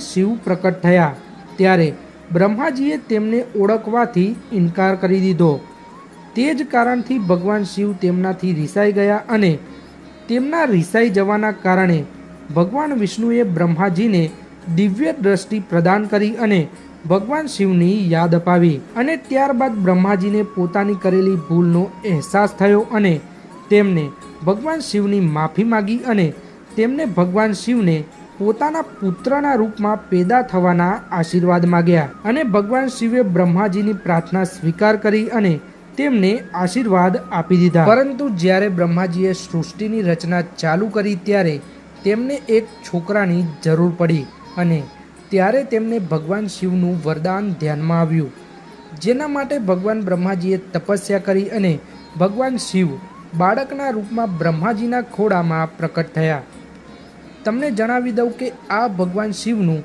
શિવ પ્રકટ થયા ત્યારે બ્રહ્માજીએ તેમને ઓળખવાથી ઇનકાર કરી દીધો। તે જ કારણથી ભગવાન શિવ તેમનાથી રિસાઈ ગયા અને તેમના રિસાઈ જવાના કારણે ભગવાન વિષ્ણુએ બ્રહ્માજીને દિવ્ય દ્રષ્ટિ પ્રદાન કરી અને ભગવાન શિવની યાદ અપાવી અને ત્યારબાદ બ્રહ્માજીને પોતાની કરેલી ભૂલનો અહેસાસ થયો અને તેમને ભગવાન શિવની માફી માગી અને તેમને ભગવાન શિવને પોતાના પુત્રના રૂપમાં પેદા થવાના આશીર્વાદ માગ્યા અને ભગવાન શિવે બ્રહ્માજીની પ્રાર્થના સ્વીકાર કરી અને તેમને આશીર્વાદ આપી દીધા। પરંતુ જ્યારે બ્રહ્માજીએ સૃષ્ટિની રચના ચાલુ કરી ત્યારે તેમને એક છોકરાની જરૂર પડી અને ત્યારે તેમને ભગવાન શિવનું વરદાન ધ્યાનમાં આવ્યું, જેના માટે ભગવાન બ્રહ્માજીએ તપસ્યા કરી અને ભગવાન શિવ બાળકના રૂપમાં બ્રહ્માજીના ખોળામાં પ્રકટ થયા। તમને જણાવી દઉં કે આ ભગવાન શિવનું